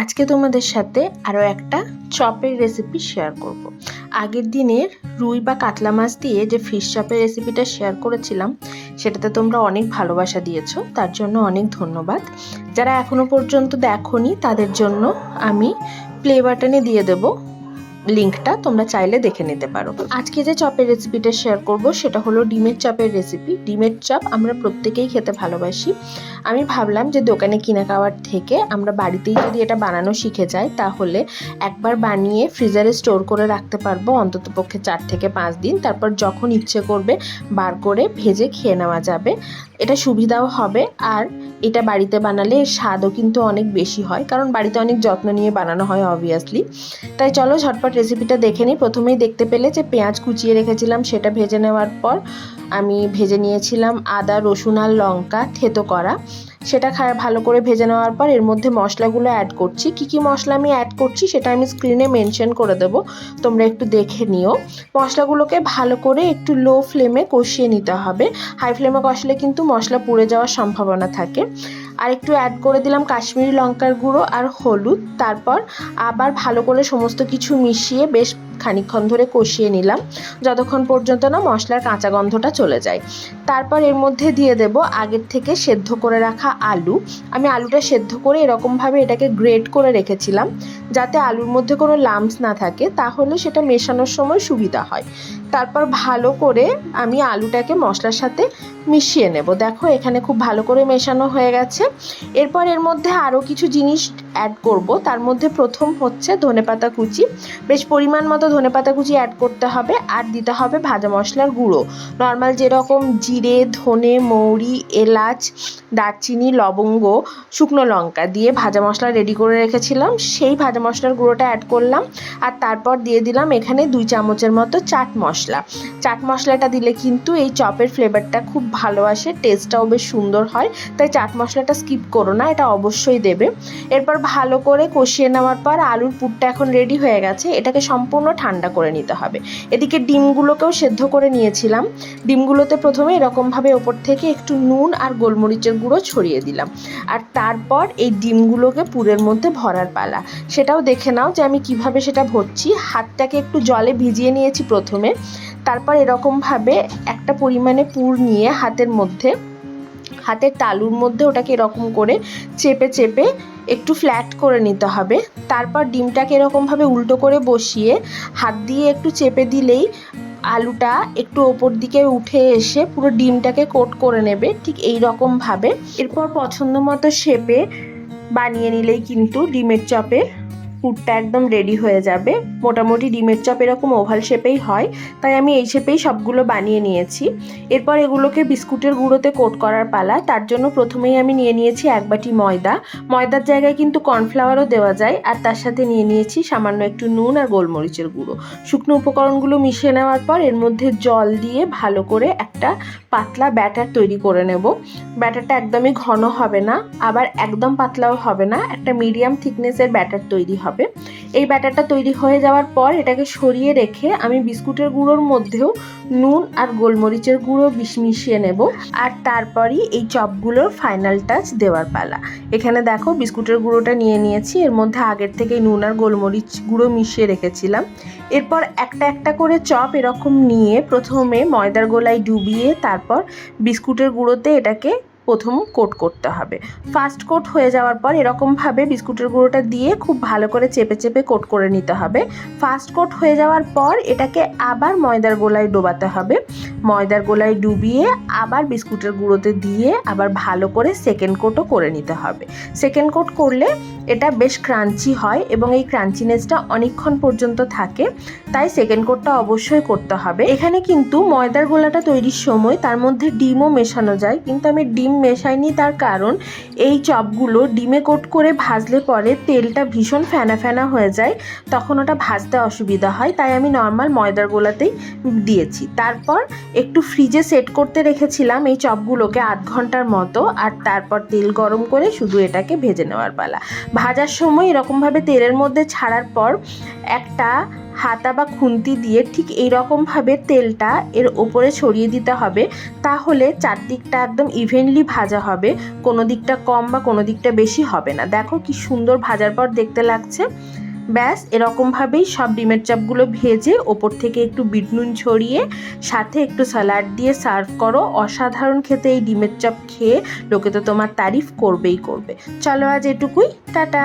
আজকে তোমাদের সাথে আরও একটা চপের রেসিপি শেয়ার করব। আগের দিনের রুই বা কাতলা মাছ দিয়ে যে ফিশ চপের রেসিপিটা শেয়ার করেছিলাম সেটাতে তোমরা অনেক ভালোবাসা দিয়েছো, তার জন্য অনেক ধন্যবাদ। যারা এখনো পর্যন্ত দেখোনি তাদের জন্য আমি প্লে বাটনে দিয়ে দেবো লিঙ্কটা, তোমরা চাইলে দেখে নিতে পারো। আজকে যে চপের রেসিপিটা শেয়ার করব সেটা হলো ডিমের চপের রেসিপি। ডিমের চপ আমরা প্রত্যেকেই খেতে ভালোবাসি। আমি ভাবলাম যে দোকানে কিনে খাওয়ার থেকে আমরা বাড়িতেই যদি এটা বানানো শিখে যাই তাহলে একবার বানিয়ে ফ্রিজারে স্টোর করে রাখতে পারবো অন্ততপক্ষে 4 থেকে 5 দিন। তারপর যখন ইচ্ছে করবে বার করে ভেজে খেয়ে নেওয়া যাবে। এটা সুবিধাও হবে, আর এটা বাড়িতে বানালে এর স্বাদও কিন্তু অনেক বেশি হয়, কারণ বাড়িতে অনেক যত্ন নিয়ে বানানো হয় অবভিয়াসলি। তাই চলো ঝটপট রেসিপিটা দেখে নিই। প্রথমেই দেখতে পেলে যে পেঁয়াজ কুচিয়ে রেখেছিলাম সেটা ভেজে নেওয়ার পর আমি ভেজে নিয়েছিলাম আদা, রসুন আর লঙ্কা থেতো করা। সেটা ভালো করে ভেজে নেওয়ার পর এর মধ্যে মশলাগুলো অ্যাড করছি। কী মশলা আমি অ্যাড করছি সেটা আমি স্ক্রিনে মেনশন করে দেবো, তোমরা একটু দেখে নিও। মশলাগুলোকে ভালো করে একটু লো ফ্লেমে কষিয়ে নিতে হবে। হাই ফ্লেমে কষলে কিন্তু মশলা পুড়ে যাওয়ার সম্ভাবনা থাকে। আর একটু অ্যাড করে দিলাম কাশ্মীরি লঙ্কার গুঁড়ো আর হলুদ। তারপর আবার ভালো করে সমস্ত কিছু মিশিয়ে বেশ খানিকক্ষণ ধরে কষিয়ে নিলাম, যতক্ষণ পর্যন্ত না মশলার কাঁচা গন্ধটা চলে যায়। তারপর এর মধ্যে দিয়ে দেব আগের থেকে সেদ্ধ করে রাখা আলু। আমি আলুটা সেদ্ধ করে এরকমভাবে এটাকে গ্রেট করে রেখেছিলাম যাতে আলুর মধ্যে কোনো লাম্পস না থাকে, তাহলে সেটা মেশানোর সময় সুবিধা হয়। তারপর ভালো করে আমি আলুটাকে মশলার সাথে মিশিয়ে নেব। দেখো এখানে খুব ভালো করে মেশানো হয়ে গেছে। এরপর এর মধ্যে আরও কিছু জিনিস অ্যাড করব। তার মধ্যে প্রথম হচ্ছে ধনেপাতা কুচি। বেশ পরিমাণ মতো ধনেপাতা কুচি অ্যাড করতে হবে, আর দিতে হবে ভাজা মশলার গুঁড়ো। নর্মাল যেরকম জিরে, ধনে, মৌরি, এলাচ, দারচিনি, লবঙ্গ, শুকনো লঙ্কা দিয়ে ভাজা মশলা রেডি করে রেখেছিলাম, সেই ভাজা মশলার গুঁড়োটা অ্যাড করলাম। আর তারপর দিয়ে দিলাম এখানে 2 চামচের মতো চাট মশলা। চাট মশলাটা দিলে কিন্তু এই চপের ফ্লেভারটা খুব ভালো আসে, টেস্টটাও বেশ সুন্দর হয়। তাই চাট মশলাটা স্কিপ করো না, এটা অবশ্যই দেবে। এরপর ভালো করে কষিয়ে নেওয়ার পর আলুর পুরটা এখন রেডি হয়ে গেছে, এটাকে সম্পূর্ণ ঠান্ডা করে নিতে হবে। এদিকে ডিমগুলোকেও সেদ্ধ করে নিয়েছিলাম। ডিমগুলোতে প্রথমে এরকমভাবে ওপর থেকে একটু নুন আর গোলমরিচের গুঁড়ো ছড়িয়ে দিলাম। আর তারপর এই ডিমগুলোকে পুরের মধ্যে ভরার পালা। সেটাও দেখে নাও যে আমি কিভাবে সেটা ভরছি। হাতটাকে একটু জলে ভিজিয়ে নিয়েছি প্রথমে, তারপর এরকমভাবে একটা পরিমাণে পুর নিয়ে হাতের তালুর মধ্যে ওটাকে এরকম করে চেপে চেপে একটু ফ্ল্যাট করে নিতে হবে। তারপর ডিমটাকে এরকমভাবে উল্টো করে বসিয়ে হাত দিয়ে একটু চেপে দিলেই আলুটা একটু ওপর দিকে উঠে এসে পুরো ডিমটাকে কোট করে নেবে, ঠিক এই রকমভাবে। এরপর পছন্দ মতো শেপে বানিয়ে নিলেই কিন্তু ডিমের চপের পুরটা একদম রেডি হয়ে যাবে। মোটামুটি ডিমের চপ এরকম ওভাল শেপেই হয়, তাই আমি এই শেপেই সবগুলো বানিয়ে নিয়েছি। এরপর এগুলোকে বিস্কুটের গুঁড়োতে কোট করার পালা। তার জন্য প্রথমেই আমি নিয়ে নিয়েছি 1 বাটি ময়দা। ময়দার জায়গায় কিন্তু কর্নফ্লাওয়ারও দেওয়া যায়। আর তার সাথে নিয়ে নিয়েছি সামান্য একটু নুন আর গোলমরিচের গুঁড়ো। শুকনো উপকরণগুলো মিশিয়ে নেওয়ার পর এর মধ্যে জল দিয়ে ভালো করে একটা পাতলা ব্যাটার তৈরি করে নেব। ব্যাটারটা একদমই ঘন হবে না, আবার একদম পাতলাও হবে না, একটা মিডিয়াম থিকনেসের ব্যাটার তৈরি হবে। এই ব্যাটারটা তৈরি হয়ে যাওয়ার পর এটাকে সরিয়ে রেখে আমি বিস্কুটের গুঁড়োর মধ্যেও নুন আর গোলমরিচের গুঁড়ো মিশিয়ে নেব। আর তারপরই এই চপগুলোর ফাইনাল টাচ দেওয়ার পালা। এখানে দেখো বিস্কুটের গুঁড়োটা নিয়ে নিয়েছি, এর মধ্যে আগের থেকে নুন আর গোলমরিচ গুঁড়ো মিশিয়ে রেখেছিলাম। এরপর একটা একটা করে চপ এরকম নিয়ে প্রথমে ময়দার গোলায় ডুবিয়ে তারপর বিস্কুটের গুঁড়োতে এটাকে প্রথম কোট করতে হবে। ফার্স্ট কোট হয়ে যাওয়ার পর এরকমভাবে বিস্কুটের গুঁড়োটা দিয়ে খুব ভালো করে চেপে চেপে কোট করে নিতে হবে। ফার্স্ট কোট হয়ে যাওয়ার পর এটাকে আবার ময়দার গোলায় ডোবাতে হবে। ময়দার গোলায় ডুবিয়ে আবার বিস্কুটের গুঁড়োতে দিয়ে আবার ভালো করে সেকেন্ড কোটও করে নিতে হবে। সেকেন্ড কোট করলে এটা বেশ ক্রাঞ্চি হয় এবং এই ক্রাঞ্চিনেসটা অনেকক্ষণ পর্যন্ত থাকে, তাই সেকেন্ড কোটটা অবশ্যই করতে হবে। এখানে কিন্তু ময়দার গোলাটা তৈরির সময় তার মধ্যে ডিমও মেশানো যায়, কিন্তু আমি ডিম মেশাইনি। তার কারণ এই চপগুলো ডিমে কোট করে ভাজলে পরে তেলটা ভীষণ ফেনা ফেনা হয়ে যায়, তখন ওটা ভাজতে অসুবিধা হয়, তাই আমি নর্মাল ময়দার গোলাতেই দিয়েছি। তারপর একটু ফ্রিজে সেট করতে রেখেছিলাম এই চপগুলোকে 1/2 ঘন্টার মতো। আর তারপর তেল গরম করে শুধু এটাকে ভেজে নেওয়ার পালা। ভাজার সময় এরকমভাবে তেলের মধ্যে ছাড়ার পর একটা হাতা বা খুন্তি দিয়ে ঠিক এইরকমভাবে তেলটা এর ওপরে ছড়িয়ে দিতে হবে, তাহলে চারদিকটা একদম ইভেনলি ভাজা হবে, কোনো দিকটা কম বা কোনো দিকটা বেশি হবে না। দেখো কি সুন্দর ভাজার পর দেখতে লাগছে। ব্যাস এরকমভাবেই সব ডিমের চপগুলো ভেজে ওপর থেকে একটু বিট নুন ছড়িয়ে সাথে একটু স্যালাড দিয়ে সার্ভ করো। অসাধারণ খেতে এই ডিমের চপ খেয়ে লোকে তো তোমার তারিফ করবেই করবে। চলো আজ এটুকুই, টাটা।